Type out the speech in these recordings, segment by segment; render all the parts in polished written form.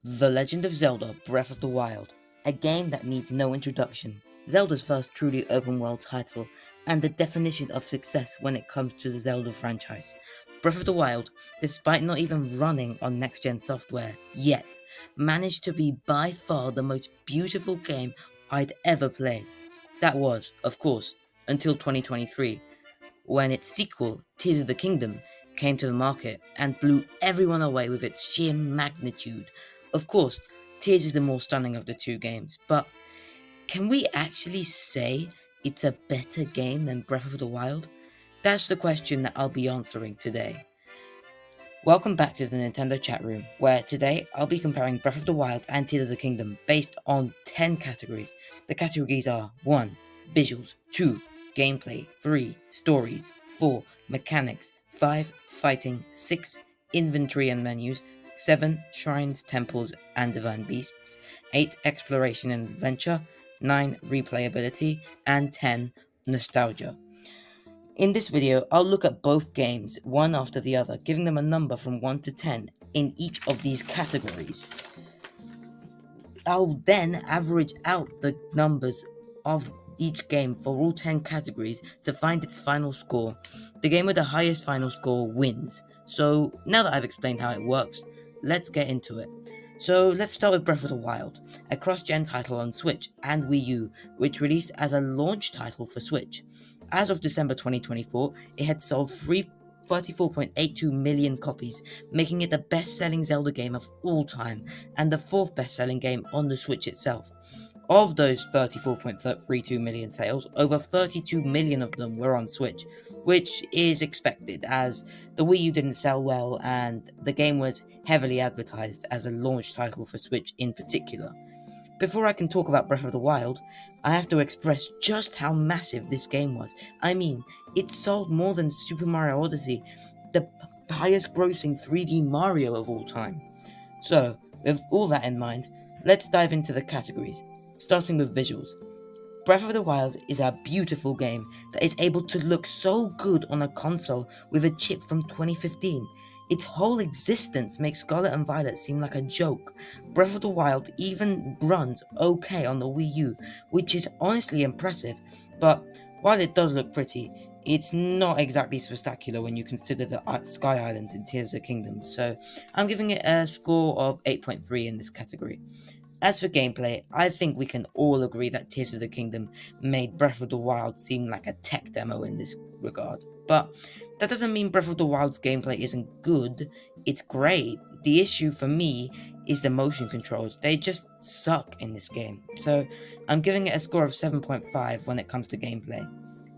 The Legend of Zelda Breath of the Wild, a game that needs no introduction. Zelda's first truly open world title, and the definition of success when it comes to the Zelda franchise. Breath of the Wild, despite not even running on next gen software yet, managed to be by far the most beautiful game I'd ever played. That was, of course, until 2023, when its sequel, Tears of the Kingdom, came to the market and blew everyone away with its sheer magnitude. Of course, Tears is the more stunning of the two games, but can we actually say it's a better game than Breath of the Wild? That's the question that I'll be answering today. Welcome back to the Nintendo chat room, where today I'll be comparing Breath of the Wild and Tears of the Kingdom based on 10 categories. The categories are 1. Visuals, 2. Gameplay, 3. Stories, 4. Mechanics, 5. Fighting, 6. Inventory and menus, 7. Shrines, temples, and divine beasts, 8. Exploration and adventure, 9. Replayability, and 10. Nostalgia. In this video, I'll look at both games, one after the other, giving them a number from 1 to 10 in each of these categories. I'll then average out the numbers of each game for all 10 categories to find its final score. The game with the highest final score wins. So now that I've explained how it works, let's get into it. So let's start with Breath of the Wild, a cross-gen title on Switch and Wii U, which released as a launch title for Switch. As of December 2024, it had sold 34.82 million copies, making it the best-selling Zelda game of all time, and the fourth best-selling game on the Switch itself. Of those 34.32 million sales, over 32 million of them were on Switch, which is expected as the Wii U didn't sell well and the game was heavily advertised as a launch title for Switch in particular. Before I can talk about Breath of the Wild, I have to express just how massive this game was. I mean, it sold more than Super Mario Odyssey, the highest grossing 3D Mario of all time. So, with all that in mind, let's dive into the categories, starting with visuals. Breath of the Wild is a beautiful game that is able to look so good on a console with a chip from 2015. Its whole existence makes Scarlet and Violet seem like a joke. Breath of the Wild even runs okay on the Wii U, which is honestly impressive, but while it does look pretty, it's not exactly spectacular when you consider the Sky Islands in Tears of the Kingdom, so I'm giving it a score of 8.3 in this category. As for gameplay, I think we can all agree that Tears of the Kingdom made Breath of the Wild seem like a tech demo in this regard. But that doesn't mean Breath of the Wild's gameplay isn't good, it's great. The issue for me is the motion controls, they just suck in this game. So I'm giving it a score of 7.5 when it comes to gameplay.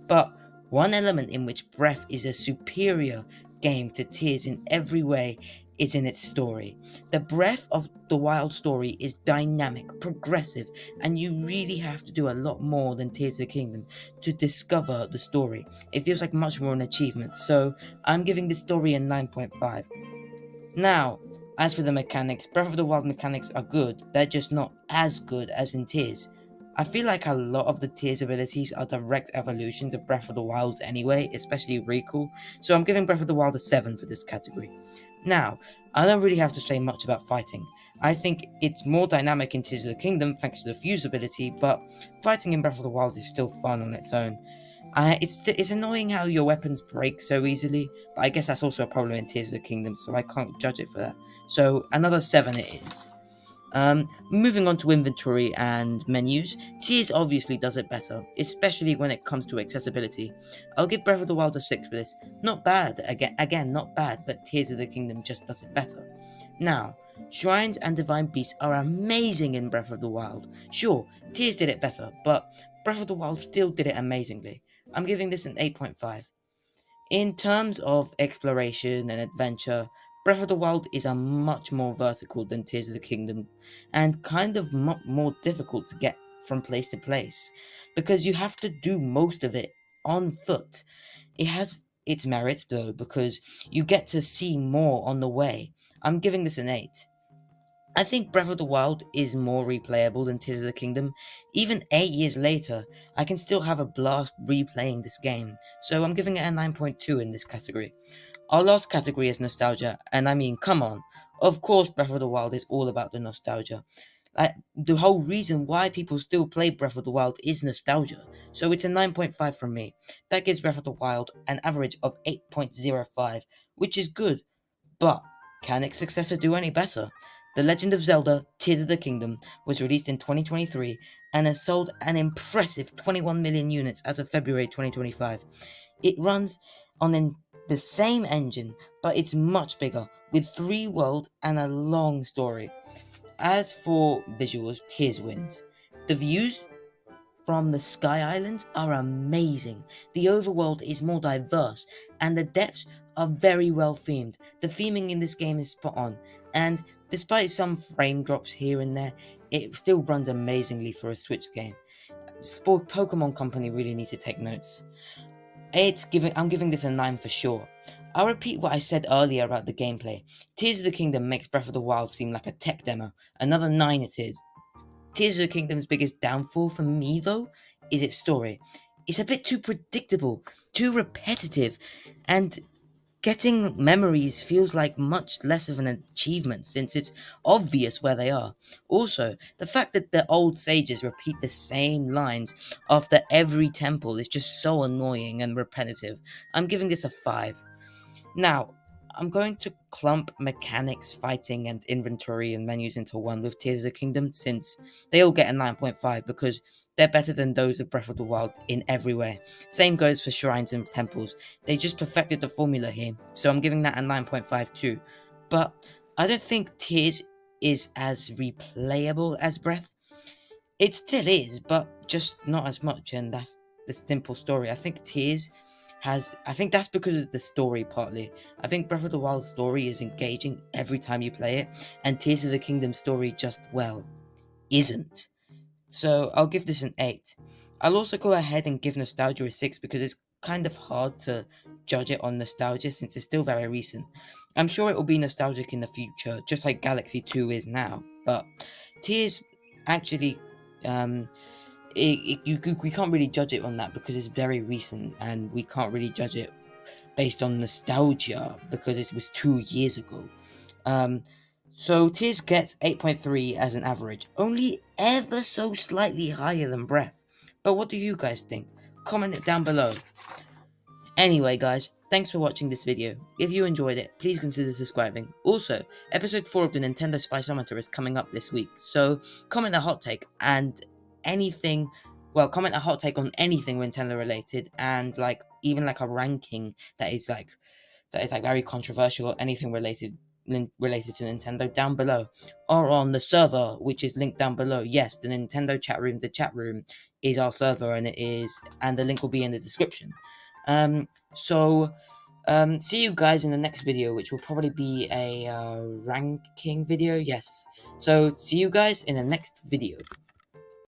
But one element in which Breath is a superior game to Tears in every way is in its story. The Breath of the Wild story is dynamic, progressive, and you really have to do a lot more than Tears of the Kingdom to discover the story. It feels like much more an achievement, so I'm giving this story a 9.5. Now, as for the mechanics, Breath of the Wild mechanics are good, they're just not as good as in Tears. I feel like a lot of the Tears abilities are direct evolutions of Breath of the Wild anyway, especially Recall, so I'm giving Breath of the Wild a 7 for this category. Now, I don't really have to say much about fighting. I think it's more dynamic in Tears of the Kingdom thanks to the fuse ability, but fighting in Breath of the Wild is still fun on its own. It's annoying how your weapons break so easily, but I guess that's also a problem in Tears of the Kingdom, so I can't judge it for that. So another 7 it is. Moving on to inventory and menus, Tears obviously does it better, especially when it comes to accessibility. I'll give Breath of the Wild a 6 for this. Not bad, again not bad, but Tears of the Kingdom just does it better. Now, Shrines and Divine Beasts are amazing in Breath of the Wild. Sure, Tears did it better, but Breath of the Wild still did it amazingly. I'm giving this an 8.5. In terms of exploration and adventure, Breath of the Wild is a much more vertical than Tears of the Kingdom, and kind of more difficult to get from place to place, because you have to do most of it on foot. It has its merits though, because you get to see more on the way. I'm giving this an 8. I think Breath of the Wild is more replayable than Tears of the Kingdom. Even 8 years later, I can still have a blast replaying this game, so I'm giving it a 9.2 in this category. Our last category is nostalgia, and I mean, come on, Of course, Breath of the Wild is all about the nostalgia. Like, the whole reason why people still play Breath of the Wild is nostalgia. So it's a 9.5 from me. That gives Breath of the Wild an average of 8.05, which is good. But can its successor do any better? The Legend of Zelda Tears of the Kingdom was released in 2023 and has sold an impressive 21 million units as of February 2025. It runs on the same engine, but it's much bigger, with 3 worlds and a long story. As for visuals, Tears wins. The views from the Sky Islands are amazing. The overworld is more diverse, and the depths are very well themed. The theming in this game is spot on, and despite some frame drops here and there, it still runs amazingly for a Switch game. Pokemon Company really need to take notes. I'm giving this a 9 for sure. I'll repeat what I said earlier about the gameplay. Tears of the Kingdom makes Breath of the Wild seem like a tech demo. Another 9 it is. Tears of the Kingdom's biggest downfall for me, though, is its story. It's a bit too predictable, too repetitive, and getting memories feels like much less of an achievement since it's obvious where they are. Also, the fact that the old sages repeat the same lines after every temple is just so annoying and repetitive. I'm giving this a 5. Now, I'm going to clump mechanics, fighting, and inventory and menus into one with Tears of the Kingdom, since they all get a 9.5 because they're better than those of Breath of the Wild in every way. Same goes for shrines and temples. They just perfected the formula here, so I'm giving that a 9.5 too. But I don't think Tears is as replayable as Breath. It still is, but just not as much, and that's the simple story. I think Tears I think that's because of the story partly. I think Breath of the Wild's story is engaging every time you play it, and Tears of the Kingdom story just, well, isn't. So I'll give this an 8. I'll also go ahead and give Nostalgia a 6 because it's kind of hard to judge it on nostalgia since it's still very recent. I'm sure it will be nostalgic in the future, just like Galaxy 2 is now, but Tears actually, um, we can't really judge it on that because it's very recent, and we can't really judge it based on nostalgia because it was 2 years ago. Um, so Tears gets 8.3 as an average, only ever so slightly higher than Breath. But what do you guys think? Comment it down below. Anyway guys, thanks for watching this video. If you enjoyed it, please consider subscribing. Also, episode 4 of the Nintendo Spiceometer is coming up this week, so comment a hot take and anything, well, comment a hot take on anything Nintendo related, and like even like a ranking that is like very controversial or anything related to Nintendo down below, or on the server which is linked down below. Yes, the Nintendo chat room. The chat room is our server, and the link will be in the description. So see you guys in the next video, which will probably be a ranking video. Yes. So see you guys in the next video.